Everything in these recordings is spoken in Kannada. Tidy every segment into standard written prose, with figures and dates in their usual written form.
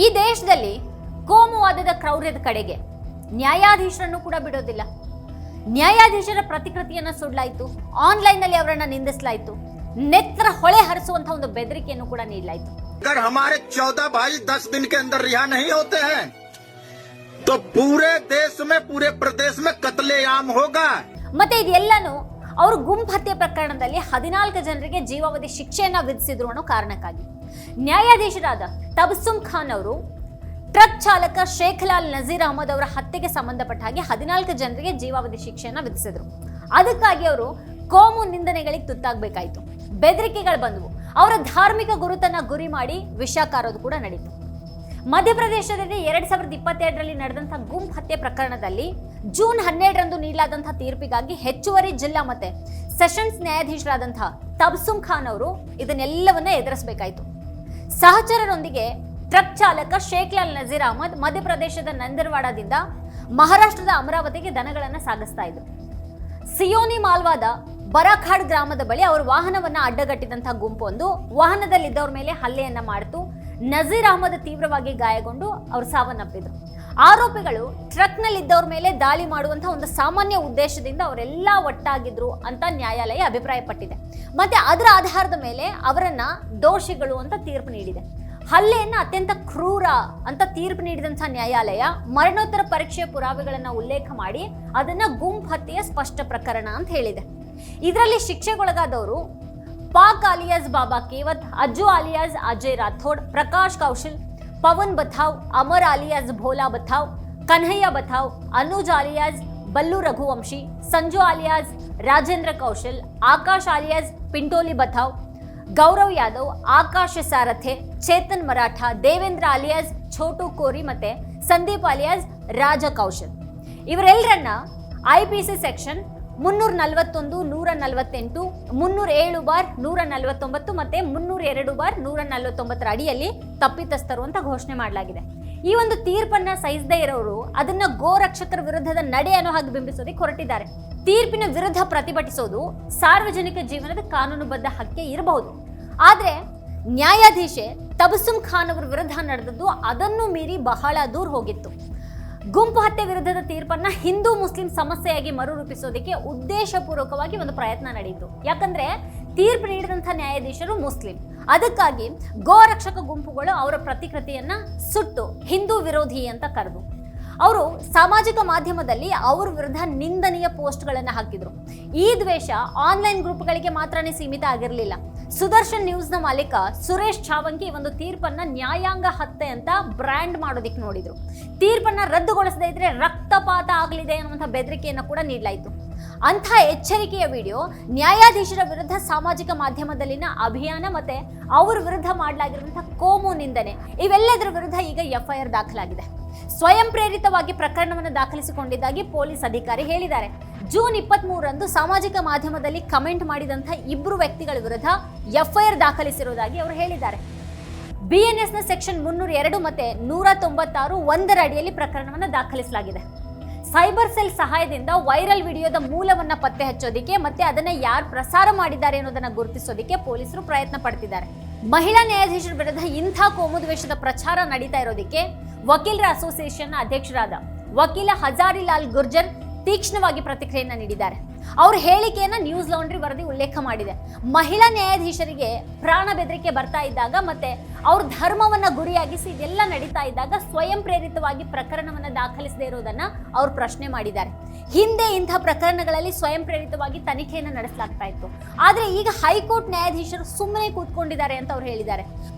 ಈ ದೇಶದಲ್ಲಿ ಕೋಮುವಾದದ ಕ್ರೌರ್ಯದ ಕಡೆಗೆ ನ್ಯಾಯಾಧೀಶರನ್ನು ಕೂಡ ಬಿಡೋದಿಲ್ಲ. ನ್ಯಾಯಾಧೀಶರ ಪ್ರತಿಕೃತಿಯನ್ನು ಸುಡಲಾಯಿತು, ಆನ್ಲೈನ್ ನಲ್ಲಿ ಅವರನ್ನ ನಿಂದಿಸಲಾಯಿತು, ನೆತ್ರ ಹೊಳೆ ಹರಿಸುವಂತಹ ಒಂದು ಬೆದರಿಕೆಯನ್ನು ಕೂಡ ನೀಡಲಾಯಿತು. अगर हमारे 14 भाई 10 दिन के अंदर रिहा नहीं होते हैं तो पूरे देश में पूरे प्रदेश में कत्लेआम होगा. ಮತ್ತೆ ಇದೆಲ್ಲನೂ ಅವರು ಗುಂಪು ಹತ್ಯೆ ಪ್ರಕರಣದಲ್ಲಿ 14 ಜನರಿಗೆ ಜೀವಾವಧಿ ಶಿಕ್ಷೆಯನ್ನ ವಿಧಿಸಿದ್ರು ಅನ್ನೋ ಕಾರಣಕ್ಕಾಗಿ ನ್ಯಾಯಾಧೀಶರಾದ ತಬಸ್ಸುಮ್ ಖಾನ್ ಅವರು ಟ್ರಕ್ ಚಾಲಕ ಶೇಖ್ಲಾಲ್ ನಜೀರ್ ಅಹಮದ್ ಅವರ ಹತ್ಯೆಗೆ ಸಂಬಂಧಪಟ್ಟ ಹಾಗೆ 14 ಜನರಿಗೆ ಜೀವಾವಧಿ ಶಿಕ್ಷೆಯನ್ನ ವಿಧಿಸಿದ್ರು. ಅದಕ್ಕಾಗಿ ಅವರು ಕೋಮು ನಿಂದನೆಗಳಿಗೆ ತುತ್ತಾಗಬೇಕಾಯಿತು. ಬೆದರಿಕೆಗಳು ಬಂದವು. ಅವರ ಧಾರ್ಮಿಕ ಗುರುತನ್ನ ಗುರಿ ಮಾಡಿ ವಿಷ ಕಾರೋದು ಕೂಡ ನಡೀತು. ಮಧ್ಯಪ್ರದೇಶದಲ್ಲಿ 2022ರಲ್ಲಿ ನಡೆದಂತಹ ಗುಂಪು ಹತ್ಯೆ ಪ್ರಕರಣದಲ್ಲಿ ಜೂನ್ 12ರಂದು ನೀಡಲಾದಂತಹ ತೀರ್ಪಿಗಾಗಿ ಹೆಚ್ಚುವರಿ ಜಿಲ್ಲಾ ಮತ್ತೆ ಸೆಷನ್ಸ್ ನ್ಯಾಯಾಧೀಶರಾದಂತಹ ತಬಸ್ಸುಮ್ ಖಾನ್ ಅವರು ಇದನ್ನೆಲ್ಲವನ್ನ ಎದುರಿಸಬೇಕಾಯಿತು. ಸಹಚರರೊಂದಿಗೆ ಟ್ರಕ್ ಚಾಲಕ ಶೇಖ್ಲಾಲ್ ನಜೀರ್ ಅಹಮದ್ ಮಧ್ಯಪ್ರದೇಶದ ನಂದರ್ವಾಡದಿಂದ ಮಹಾರಾಷ್ಟ್ರದ ಅಮರಾವತಿಗೆ ದನಗಳನ್ನು ಸಾಗಿಸ್ತಾ ಇದ್ರು. ಸಿಯೋನಿ ಮಾಲ್ವಾದ ಬರಾಖಾಡ್ ಗ್ರಾಮದ ಬಳಿ ಅವರ ವಾಹನವನ್ನ ಅಡ್ಡಗಟ್ಟಿದಂತಹ ಗುಂಪೊಂದು ವಾಹನದಲ್ಲಿದ್ದವ್ರ ಮೇಲೆ ಹಲ್ಲೆಯನ್ನ ಮಾಡಿತು. ನಜೀರ್ ಅಹಮದ್ ತೀವ್ರವಾಗಿ ಗಾಯಗೊಂಡು ಅವರು ಸಾವನ್ನಪ್ಪಿದ್ರು. ಆರೋಪಿಗಳು ಟ್ರಕ್ನಲ್ಲಿದ್ದವ್ರ ಮೇಲೆ ದಾಳಿ ಮಾಡುವಂತಹ ಒಂದು ಸಾಮಾನ್ಯ ಉದ್ದೇಶದಿಂದ ಅವರೆಲ್ಲ ಒಟ್ಟಾಗಿದ್ರು ಅಂತ ನ್ಯಾಯಾಲಯ ಅಭಿಪ್ರಾಯಪಟ್ಟಿದೆ. ಮತ್ತೆ ಅದರ ಆಧಾರದ ಮೇಲೆ ಅವರನ್ನ ದೋಷಿಗಳು ಅಂತ ತೀರ್ಪು ನೀಡಿದೆ. ಹಲ್ಲೆಯನ್ನ ಅತ್ಯಂತ ಕ್ರೂರ ಅಂತ ತೀರ್ಪು ನೀಡಿದಂತಹ ನ್ಯಾಯಾಲಯ ಮರಣೋತ್ತರ ಪರೀಕ್ಷೆಯ ಪುರಾವೆಗಳನ್ನ ಉಲ್ಲೇಖ ಮಾಡಿ ಅದನ್ನ ಗುಂಪು ಹತ್ಯೆಯ ಸ್ಪಷ್ಟ ಪ್ರಕರಣ ಅಂತ ಹೇಳಿದೆ. ಇದರಲ್ಲಿ ಶಿಕ್ಷೆಗೊಳಗಾದವರು Pak alias Baba Kevat, Ajju alias Ajay Rathod, Prakash Kaushal, Pavan Bathav, Amar alias Bhola Bathav, Kanhaiya Bathav, Anuj alias Ballu Raghuvanshi, Sanju alias Rajendra Kaushal, Akash alias Pintoli Bathav, Gaurav Yadav, Akash Sarathe, Chetan Maratha, Devendra alias Chhotu Kori ಮತ್ತೆ ಸಂದೀಪ್ ಅಲಿಯಾಸ್ ರಾಜ ಕೌಶಲ್ ಇವರೆಲ್ಲರನ್ನ ಐಪಿಸಿ ಸೆಕ್ಷನ್ 341, 148, 307/149 ಮತ್ತೆ 302/149 ಅಡಿಯಲ್ಲಿ ತಪ್ಪಿತಸ್ಥರು ಅಂತ ಘೋಷಣೆ ಮಾಡಲಾಗಿದೆ. ಈ ಒಂದು ತೀರ್ಪನ್ನ ಸಹಿಸದೇ ಇರೋರು ಅದನ್ನ ಗೋರಕ್ಷಕರ ವಿರುದ್ಧದ ನಡೆ ಅನ್ನೋ ಹಾಗೆ ಬಿಂಬಿಸೋದಕ್ಕೆ ಹೊರಟಿದ್ದಾರೆ. ತೀರ್ಪಿನ ವಿರುದ್ಧ ಪ್ರತಿಭಟಿಸೋದು ಸಾರ್ವಜನಿಕ ಜೀವನದ ಕಾನೂನುಬದ್ಧ ಹಕ್ಕೆ ಇರಬಹುದು. ಆದ್ರೆ ನ್ಯಾಯಾಧೀಶೆ ತಬಸ್ಸುಮ್ ಖಾನ್ ಅವರ ವಿರುದ್ಧ ನಡೆದದ್ದು ಅದನ್ನು ಮೀರಿ ಬಹಳ ದೂರ ಹೋಗಿತ್ತು. ಗುಂಪು ಹತ್ಯೆ ವಿರುದ್ಧದ ತೀರ್ಪನ್ನ ಹಿಂದೂ ಮುಸ್ಲಿಂ ಸಮಸ್ಯೆಯಾಗಿ ಮರುರೂಪಿಸೋದಕ್ಕೆ ಉದ್ದೇಶಪೂರ್ವಕವಾಗಿ ಒಂದು ಪ್ರಯತ್ನ ನಡೆಯಿತು. ಯಾಕಂದ್ರೆ ತೀರ್ಪು ನೀಡಿದಂತಹ ನ್ಯಾಯಾಧೀಶರು ಮುಸ್ಲಿಂ. ಅದಕ್ಕಾಗಿ ಗೋರಕ್ಷಕ ಗುಂಪುಗಳು ಅವರ ಪ್ರತಿಕೃತಿಯನ್ನ ಸುಟ್ಟು ಹಿಂದೂ ವಿರೋಧಿ ಅಂತ ಕರೆದು ಅವರು ಸಾಮಾಜಿಕ ಮಾಧ್ಯಮದಲ್ಲಿ ಅವ್ರ ವಿರುದ್ಧ ನಿಂದನೀಯ ಪೋಸ್ಟ್ಗಳನ್ನು ಹಾಕಿದ್ರು. ಈ ದ್ವೇಷ ಆನ್ಲೈನ್ ಗ್ರೂಪ್ಗಳಿಗೆ ಮಾತ್ರನೇ ಸೀಮಿತ ಆಗಿರಲಿಲ್ಲ. ಸುದರ್ಶನ್ ನ್ಯೂಸ್ನ ಮಾಲೀಕ ಸುರೇಶ್ ಛಾವಂಕಿ ಒಂದು ತೀರ್ಪನ್ನ ನ್ಯಾಯಾಂಗ ಹತ್ಯೆ ಅಂತ ಬ್ರ್ಯಾಂಡ್ ಮಾಡೋದಿಕ್ಕೆ ನೋಡಿದ್ರು. ತೀರ್ಪನ್ನ ರದ್ದುಗೊಳಿಸದೇ ಇದ್ರೆ ರಕ್ತಪಾತ ಆಗಲಿದೆ ಅನ್ನುವಂಥ ಬೆದರಿಕೆಯನ್ನು ಕೂಡ ನೀಡಲಾಯಿತು. ಅಂಥ ಎಚ್ಚರಿಕೆಯ ವಿಡಿಯೋ ನ್ಯಾಯಾಧೀಶರ ವಿರುದ್ಧ ಸಾಮಾಜಿಕ ಮಾಧ್ಯಮದಲ್ಲಿನ ಅಭಿಯಾನ ಮತ್ತೆ ಅವ್ರ ವಿರುದ್ಧ ಮಾಡಲಾಗಿರುವಂತಹ ಕೋಮು ನಿಂದನೆ ಇವೆಲ್ಲದರ ವಿರುದ್ಧ ಈಗ FIR ದಾಖಲಾಗಿದೆ. ಸ್ವಯಂ ಪ್ರೇರಿತವಾಗಿ ಪ್ರಕರಣವನ್ನು ದಾಖಲಿಸಿಕೊಂಡಿದ್ದಾಗಿ ಪೊಲೀಸ್ ಅಧಿಕಾರಿ ಹೇಳಿದ್ದಾರೆ. ಜೂನ್ 23ರಂದು ಸಾಮಾಜಿಕ ಮಾಧ್ಯಮದಲ್ಲಿ ಕಮೆಂಟ್ ಮಾಡಿದಂತಹ 2 ವ್ಯಕ್ತಿಗಳ ವಿರುದ್ಧ FIR ದಾಖಲಿಸಿರುವುದಾಗಿ ಅವರು ಹೇಳಿದ್ದಾರೆ. BNS ನ ಸೆಕ್ಷನ್ 302 ಮತ್ತೆ 196(1) ಅಡಿಯಲ್ಲಿ ಪ್ರಕರಣವನ್ನು ದಾಖಲಿಸಲಾಗಿದೆ. ಸೈಬರ್ ಸೆಲ್ ಸಹಾಯದಿಂದ ವೈರಲ್ ವಿಡಿಯೋದ ಮೂಲವನ್ನ ಪತ್ತೆ ಹಚ್ಚೋದಿಕ್ಕೆ ಮತ್ತೆ ಅದನ್ನ ಯಾರು ಪ್ರಸಾರ ಮಾಡಿದ್ದಾರೆ ಅನ್ನೋದನ್ನ ಗುರುತಿಸೋದಿಕ್ಕೆ ಪೊಲೀಸರು ಪ್ರಯತ್ನ ಪಡ್ತಿದ್ದಾರೆ. ಮಹಿಳಾ ನ್ಯಾಯಾಧೀಶರ ವಿರುದ್ಧ ಇಂಥ ಕೋಮುದ್ವೇಷದ ಪ್ರಚಾರ ನಡೀತಾ ಇರೋದಕ್ಕೆ ವಕೀಲರ ಅಸೋಸಿಯೇಷನ್ ಅಧ್ಯಕ್ಷರಾದ ವಕೀಲ ಹಜಾರಿಲಾಲ್ ಗುರ್ಜರ್ ತೀಕ್ಷ್ಣವಾಗಿ ಪ್ರತಿಕ್ರಿಯೆಯನ್ನು ನೀಡಿದ್ದಾರೆ. ಅವ್ರ ಹೇಳಿಕೆಯನ್ನ ನ್ಯೂಸ್ ಲಾಂಡ್ರಿ ವರದಿ ಉಲ್ಲೇಖ ಮಾಡಿದೆ. ಮಹಿಳಾ ನ್ಯಾಯಾಧೀಶರಿಗೆ ಪ್ರಾಣ ಬೆದರಿಕೆ ಬರ್ತಾ ಇದ್ದಾಗ ಮತ್ತೆ ಅವ್ರ ಧರ್ಮವನ್ನ ಗುರಿಯಾಗಿಸಿ ಇದೆಲ್ಲ ನಡೀತಾ ಇದ್ದಾಗ ಸ್ವಯಂ ಪ್ರೇರಿತವಾಗಿ ಪ್ರಕರಣವನ್ನ ದಾಖಲಿಸದೇ ಇರೋದನ್ನ ಅವ್ರು ಪ್ರಶ್ನೆ ಮಾಡಿದ್ದಾರೆ. ಹಿಂದೆ ಇಂಥ ಪ್ರಕರಣಗಳಲ್ಲಿ ಸ್ವಯಂ ಪ್ರೇರಿತವಾಗಿ ತನಿಖೆಯನ್ನು ನಡೆಸಲಾಗ್ತಾ ಇತ್ತು. ಆದ್ರೆ ಈಗ ಹೈಕೋರ್ಟ್ ನ್ಯಾಯಾಧೀಶರು ಸುಮ್ಮನೆ ಕೂತ್ಕೊಂಡಿದ್ದಾರೆ ಅಂತ ಅವ್ರು ಹೇಳಿದ್ದಾರೆ.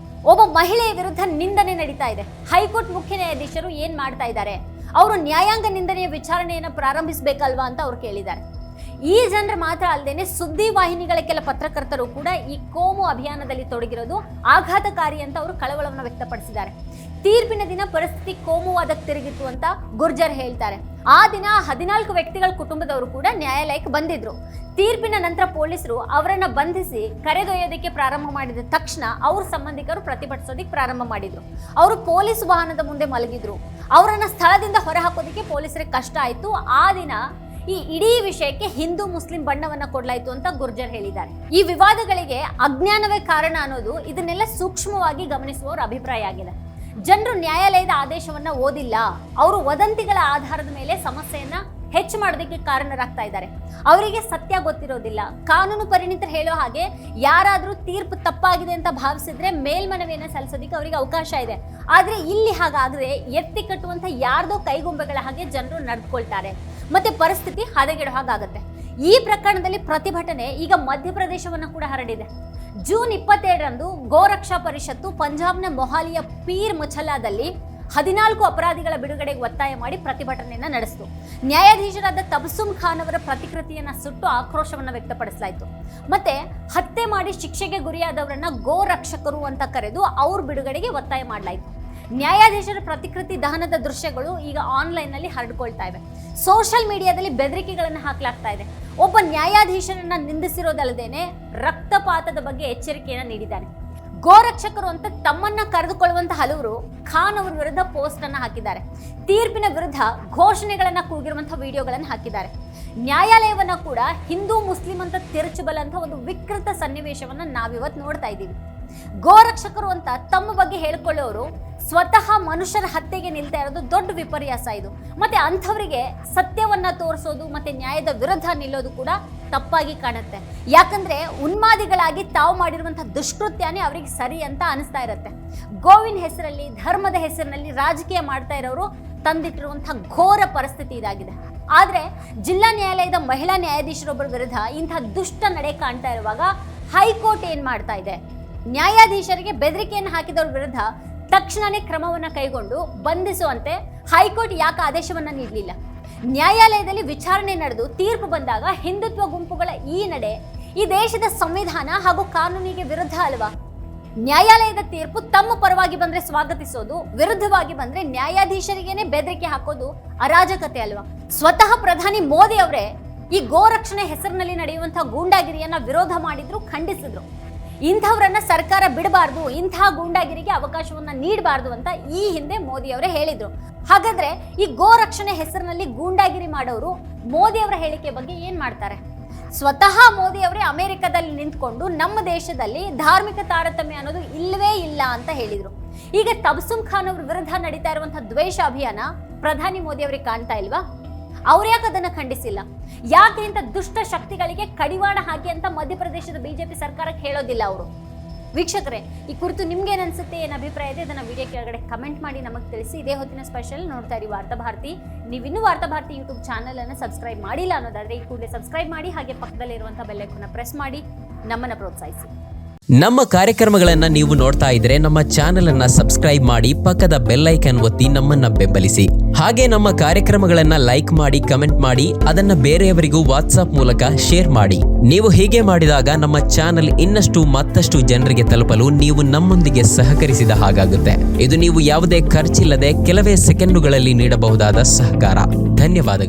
ಒಬ್ಬ ಮಹಿಳೆಯ ವಿರುದ್ಧ ನಿಂದನೆ ನಡೀತಾ ಇದೆ. ಹೈಕೋರ್ಟ್ ಮುಖ್ಯ ನ್ಯಾಯಾಧೀಶರು ಏನ್ ಮಾಡ್ತಾ ಇದ್ದಾರೆ? ಅವರು ನ್ಯಾಯಾಂಗ ನಿಂದನೆಯ ವಿಚಾರಣೆಯನ್ನು ಪ್ರಾರಂಭಿಸಬೇಕಲ್ವಾ ಅಂತ ಅವ್ರು ಕೇಳಿದ್ದಾರೆ. ಈ ಜನರು ಮಾತ್ರ ಅಲ್ಲದೇನೆ ಸುದ್ದಿ ವಾಹಿನಿಗಳ ಕೆಲ ಪತ್ರಕರ್ತರು ಕೂಡ ಈ ಕೋಮು ಅಭಿಯಾನದಲ್ಲಿ ತೊಡಗಿರೋದು ಆಘಾತಕಾರಿ ಅಂತ ಅವರು ಕಳವಳವನ್ನು ವ್ಯಕ್ತಪಡಿಸಿದ್ದಾರೆ. ತೀರ್ಪಿನ ದಿನ ಪರಿಸ್ಥಿತಿ ಕೋಮುವಾದಕ್ಕೆ ತಿರುಗಿತ್ತು ಅಂತ ಗುರ್ಜರ್ ಹೇಳ್ತಾರೆ. ಆ ದಿನ 14 ವ್ಯಕ್ತಿಗಳ ಕುಟುಂಬದವರು ಕೂಡ ನ್ಯಾಯಾಲಯಕ್ಕೆ ಬಂದಿದ್ರು. ತೀರ್ಪಿನ ನಂತರ ಪೊಲೀಸರು ಅವರನ್ನ ಬಂಧಿಸಿ ಕರೆದೊಯ್ಯೋದಕ್ಕೆ ಪ್ರಾರಂಭ ಮಾಡಿದ ತಕ್ಷಣ ಅವ್ರ ಸಂಬಂಧಿಕರು ಪ್ರತಿಭಟಿಸೋದಕ್ಕೆ ಪ್ರಾರಂಭ ಮಾಡಿದ್ರು. ಅವರು ಪೊಲೀಸ್ ವಾಹನದ ಮುಂದೆ ಮಲಗಿದ್ರು. ಅವರನ್ನ ಸ್ಥಳದಿಂದ ಹೊರಹಾಕೋದಕ್ಕೆ ಪೊಲೀಸರಿಗೆ ಕಷ್ಟ ಆಯ್ತು. ಆ ದಿನ ಈ ಇಡೀ ವಿಷಯಕ್ಕೆ ಹಿಂದೂ ಮುಸ್ಲಿಂ ಬಣ್ಣವನ್ನ ಕೊಡಲಾಯಿತು ಅಂತ ಗುರ್ಜರ್ ಹೇಳಿದ್ದಾರೆ. ಈ ವಿವಾದಗಳಿಗೆ ಅಜ್ಞಾನವೇ ಕಾರಣ ಅನ್ನೋದು ಇದನ್ನೆಲ್ಲ ಸೂಕ್ಷ್ಮವಾಗಿ ಗಮನಿಸುವವರ ಅಭಿಪ್ರಾಯ ಆಗಿದೆ. ಜನರು ನ್ಯಾಯಾಲಯದ ಆದೇಶವನ್ನ ಓದಿಲ್ಲ, ಅವರು ವದಂತಿಗಳ ಆಧಾರದ ಮೇಲೆ ಸಮಸ್ಯೆಯನ್ನ ಹೆಚ್ಚು ಮಾಡೋದಕ್ಕೆ ಕಾರಣರಾಗ್ತಾ ಇದ್ದಾರೆ. ಅವರಿಗೆ ಸತ್ಯ ಗೊತ್ತಿರೋದಿಲ್ಲ. ಕಾನೂನು ಪರಿಣಿತರು ಹೇಳೋ ಹಾಗೆ ಯಾರಾದರೂ ತೀರ್ಪು ತಪ್ಪಾಗಿದೆ ಅಂತ ಭಾವಿಸಿದ್ರೆ ಮೇಲ್ಮನವಿಯನ್ನು ಸಲ್ಲಿಸೋದಕ್ಕೆ ಅವರಿಗೆ ಅವಕಾಶ ಇದೆ. ಆದ್ರೆ ಇಲ್ಲಿ ಹಾಗಾದ್ರೆ ಎತ್ತಿ ಕಟ್ಟುವಂತ ಯಾರ್ದೋ ಕೈಗೊಂಬೆಗಳ ಹಾಗೆ ಜನರು ನಡೆದುಕೊಳ್ತಾರೆ, ಮತ್ತೆ ಪರಿಸ್ಥಿತಿ ಹದಗೆಡೋ ಹಾಗಾಗುತ್ತೆ. ಈ ಪ್ರಕರಣದಲ್ಲಿ ಪ್ರತಿಭಟನೆ ಈಗ ಮಧ್ಯಪ್ರದೇಶವನ್ನ ಕೂಡ ಹರಡಿದೆ. ಜೂನ್ 27ರಂದು ಗೋರಕ್ಷಾ ಪರಿಷತ್ತು ಪಂಜಾಬ್ನ ಮೊಹಾಲಿಯ ಪೀರ್ ಮುಚಲ್ಲಾದಲ್ಲಿ 14 ಅಪರಾಧಿಗಳ ಬಿಡುಗಡೆಗೆ ಒತ್ತಾಯ ಮಾಡಿ ಪ್ರತಿಭಟನೆಯನ್ನ ನಡೆಸಿತು. ನ್ಯಾಯಾಧೀಶರಾದ ತಬಸುಮ್ ಖಾನ್ ಅವರ ಪ್ರತಿಕೃತಿಯನ್ನ ಸುಟ್ಟು ಆಕ್ರೋಶವನ್ನ ವ್ಯಕ್ತಪಡಿಸಲಾಯಿತು. ಮತ್ತೆ ಹತ್ಯೆ ಮಾಡಿ ಶಿಕ್ಷೆಗೆ ಗುರಿಯಾದವರನ್ನ ಗೋ ರಕ್ಷಕರು ಅಂತ ಕರೆದು ಅವ್ರ ಬಿಡುಗಡೆಗೆ ಒತ್ತಾಯ ಮಾಡಲಾಯಿತು. ನ್ಯಾಯಾಧೀಶರ ಪ್ರತಿಕೃತಿ ದಹನದ ದೃಶ್ಯಗಳು ಈಗ ಆನ್ಲೈನ್ ನಲ್ಲಿ ಹರಡ್ಕೊಳ್ತಾ ಇವೆ. ಸೋಷಿಯಲ್ ಮೀಡಿಯಾದಲ್ಲಿ ಬೆದರಿಕೆಗಳನ್ನು ಹಾಕಲಾಗ್ತಾ ಇದೆ. ಒಬ್ಬ ನ್ಯಾಯಾಧೀಶರನ್ನ ನಿಂದಿಸಿರೋದಲ್ಲದೇನೆ ರಕ್ತಪಾತದ ಬಗ್ಗೆ ಎಚ್ಚರಿಕೆಯನ್ನ ನೀಡಿದ್ದಾನೆ. ಗೋರಕ್ಷಕರು ಅಂತ ತಮ್ಮನ್ನ ಕರೆದುಕೊಳ್ಳುವಂತ ಹಲವರು ಖಾನ್ ಅವರ ವಿರುದ್ಧ ಪೋಸ್ಟ್ ಅನ್ನ ಹಾಕಿದ್ದಾರೆ. ತೀರ್ಪಿನ ವಿರುದ್ಧ ಘೋಷಣೆಗಳನ್ನ ಕೂಗಿರುವಂತಹ ವಿಡಿಯೋಗಳನ್ನ ಹಾಕಿದ್ದಾರೆ. ನ್ಯಾಯಾಲಯವನ್ನ ಕೂಡ ಹಿಂದೂ ಮುಸ್ಲಿಂ ಅಂತ ತಿರುಚಬಲ್ಲಂತ ಒಂದು ವಿಕೃತ ಸನ್ನಿವೇಶವನ್ನ ನಾವಿವತ್ತು ನೋಡ್ತಾ ಇದ್ದೀವಿ. ಗೋರಕ್ಷಕರು ಅಂತ ತಮ್ಮ ಬಗ್ಗೆ ಹೇಳ್ಕೊಳ್ಳೋರು ಸ್ವತಃ ಮನುಷ್ಯರ ಹತ್ಯೆಗೆ ನಿಲ್ತಾ ಇರೋದು ದೊಡ್ಡ ವಿಪರ್ಯಾಸ ಇದು. ಮತ್ತೆ ಅಂಥವರಿಗೆ ಸತ್ಯವನ್ನ ತೋರಿಸೋದು ಮತ್ತೆ ನ್ಯಾಯದ ವಿರುದ್ಧ ನಿಲ್ಲೋದು ಕೂಡ ತಪ್ಪಾಗಿ ಕಾಣುತ್ತೆ. ಯಾಕಂದ್ರೆ ಉನ್ಮಾದಿಗಳಾಗಿ ತಾವು ಮಾಡಿರುವಂತಹ ದುಷ್ಕೃತ್ಯನೇ ಅವರಿಗೆ ಸರಿ ಅಂತ ಅನಿಸ್ತಾ ಇರುತ್ತೆ. ಗೋವಿನ ಹೆಸರಲ್ಲಿ, ಧರ್ಮದ ಹೆಸರಿನಲ್ಲಿ ರಾಜಕೀಯ ಮಾಡ್ತಾ ಇರೋರು ತಂದಿಟ್ಟಿರುವಂತಹ ಘೋರ ಪರಿಸ್ಥಿತಿ ಇದಾಗಿದೆ. ಆದ್ರೆ ಜಿಲ್ಲಾ ನ್ಯಾಯಾಲಯದ ಮಹಿಳಾ ನ್ಯಾಯಾಧೀಶರೊಬ್ಬರ ವಿರುದ್ಧ ಇಂತಹ ದುಷ್ಟ ನಡೆ ಕಾಣ್ತಾ ಇರುವಾಗ ಹೈಕೋರ್ಟ್ ಏನ್ ಮಾಡ್ತಾ ಇದೆ? ನ್ಯಾಯಾಧೀಶರಿಗೆ ಬೆದರಿಕೆಯನ್ನು ಹಾಕಿದವ್ರ ವಿರುದ್ಧ ತಕ್ಷಣನೇ ಕ್ರಮವನ್ನ ಕೈಗೊಂಡು ಬಂಧಿಸುವಂತೆ ಹೈಕೋರ್ಟ್ ಯಾಕೆ ಆದೇಶವನ್ನ ನೀಡಲಿಲ್ಲ? ನ್ಯಾಯಾಲಯದಲ್ಲಿ ವಿಚಾರಣೆ ನಡೆದು ತೀರ್ಪು ಬಂದಾಗ ಹಿಂದುತ್ವ ಗುಂಪುಗಳ ಈ ನಡೆ ಈ ದೇಶದ ಸಂವಿಧಾನ ಹಾಗೂ ಕಾನೂನಿಗೆ ವಿರುದ್ಧ ಅಲ್ವಾ? ನ್ಯಾಯಾಲಯದ ತೀರ್ಪು ತಮ್ಮ ಪರವಾಗಿ ಬಂದ್ರೆ ಸ್ವಾಗತಿಸೋದು, ವಿರುದ್ಧವಾಗಿ ಬಂದ್ರೆ ನ್ಯಾಯಾಧೀಶರಿಗೇನೆ ಬೆದರಿಕೆ ಹಾಕೋದು ಅರಾಜಕತೆ ಅಲ್ವಾ? ಸ್ವತಃ ಪ್ರಧಾನಿ ಮೋದಿ ಅವರೇ ಈ ಗೋರಕ್ಷಣೆ ಹೆಸರಿನಲ್ಲಿ ನಡೆಯುವಂತಹ ಗೂಂಡಾಗಿರಿಯನ್ನ ವಿರೋಧ ಮಾಡಿದ್ರು, ಖಂಡಿಸಿದ್ರು. ಇಂಥವ್ರನ್ನ ಸರ್ಕಾರ ಬಿಡಬಾರ್ದು, ಇಂತಹ ಗೂಂಡಾಗಿರಿಗೆ ಅವಕಾಶವನ್ನ ನೀಡಬಾರ್ದು ಅಂತ ಈ ಹಿಂದೆ ಮೋದಿ ಅವರೇ ಹೇಳಿದ್ರು. ಹಾಗಾದ್ರೆ ಈ ಗೋರಕ್ಷಣೆ ಹೆಸರಿನಲ್ಲಿ ಗೂಂಡಾಗಿರಿ ಮಾಡೋರು ಮೋದಿ ಅವರ ಹೇಳಿಕೆ ಬಗ್ಗೆ ಏನ್ ಮಾಡ್ತಾರೆ? ಸ್ವತಃ ಮೋದಿ ಅವರೇ ಅಮೆರಿಕದಲ್ಲಿ ನಿಂತ್ಕೊಂಡು ನಮ್ಮ ದೇಶದಲ್ಲಿ ಧಾರ್ಮಿಕ ತಾರತಮ್ಯ ಅನ್ನೋದು ಇಲ್ಲವೇ ಇಲ್ಲ ಅಂತ ಹೇಳಿದ್ರು. ಈಗ ತಬಸುಮ್ ಖಾನ್ ಅವ್ರ ವಿರುದ್ಧ ನಡೀತಾ ಇರುವಂತಹ ದ್ವೇಷ ಅಭಿಯಾನ ಪ್ರಧಾನಿ ಮೋದಿ ಅವರಿಗೆ ಕಾಣ್ತಾ ಇಲ್ವಾ? ಅವ್ರ್ಯಾಕೆ ಅದನ್ನ ಖಂಡಿಸಿಲ್ಲ? ಯಾಕೆ ಇಂಥ ದುಷ್ಟ ಶಕ್ತಿಗಳಿಗೆ ಕಡಿವಾಣ ಹಾಕಿ ಅಂತ ಮಧ್ಯಪ್ರದೇಶದ ಬಿಜೆಪಿ ಸರ್ಕಾರಕ್ಕೆ ಹೇಳೋದಿಲ್ಲ ಅವರು? ವೀಕ್ಷಕರೇ, ಈ ಕುರಿತು ನಿಮ್ಗೆ ಏನ್ ಅನ್ಸುತ್ತೆ, ಏನ್ ಅಭಿಪ್ರಾಯ ಇದೆ, ಇದನ್ನ ವಿಡಿಯೋ ಕೆಳಗಡೆ ಕಮೆಂಟ್ ಮಾಡಿ ನಮಗೆ ತಿಳಿಸಿ. ಇದೇ ಹೊತ್ತಿನ ಸ್ಪೆಷಲ್ ನೋಡ್ತಾ ಇರಿ ವಾರ್ತಾಭಾರತಿ. ನೀವಿನ್ನೂ ವಾರ್ತಾಭಾರತಿ ಯೂಟ್ಯೂಬ್ ಚಾನಲ್ ಅನ್ನು ಸಬ್ಸ್ಕ್ರೈಬ್ ಮಾಡಿಲ್ಲ ಅನ್ನೋದಾದ್ರೆ ಈ ಕೂಡಲೇ ಸಬ್ಸ್ಕ್ರೈಬ್ ಮಾಡಿ, ಹಾಗೆ ಪಕ್ಕದಲ್ಲಿರುವಂತಹ ಬೆಲ್ ಐಕಾನ್ ಪ್ರೆಸ್ ಮಾಡಿ ನಮ್ಮನ್ನ ಪ್ರೋತ್ಸಾಹಿಸಿ. ನಮ್ಮ ಕಾರ್ಯಕ್ರಮಗಳನ್ನು ನೀವು ನೋಡ್ತಾ ಇದ್ರೆ ನಮ್ಮ ಚಾನೆಲ್ ಅನ್ನ ಸಬ್ಸ್ಕ್ರೈಬ್ ಮಾಡಿ, ಪಕ್ಕದ ಬೆಲ್ ಐಕಾನ್ ಒತ್ತಿ ನಮ್ಮನ್ನ ಬೆಂಬಲಿಸಿ. ಹಾಗೆ ನಮ್ಮ ಕಾರ್ಯಕ್ರಮಗಳನ್ನ ಲೈಕ್ ಮಾಡಿ, ಕಮೆಂಟ್ ಮಾಡಿ, ಅದನ್ನ ಬೇರೆಯವರಿಗೂ ವಾಟ್ಸ್ಆಪ್ ಮೂಲಕ ಶೇರ್ ಮಾಡಿ. ನೀವು ಹೀಗೆ ಮಾಡಿದಾಗ ನಮ್ಮ ಚಾನೆಲ್ ಮತ್ತಷ್ಟು ಜನರಿಗೆ ತಲುಪಲು ನೀವು ನಮ್ಮೊಂದಿಗೆ ಸಹಕರಿಸಿದ ಹಾಗಾಗುತ್ತೆ. ಇದು ನೀವು ಯಾವುದೇ ಖರ್ಚಿಲ್ಲದೆ ಕೆಲವೇ ಸೆಕೆಂಡುಗಳಲ್ಲಿ ನೀಡಬಹುದಾದ ಸಹಕಾರ. ಧನ್ಯವಾದಗಳು.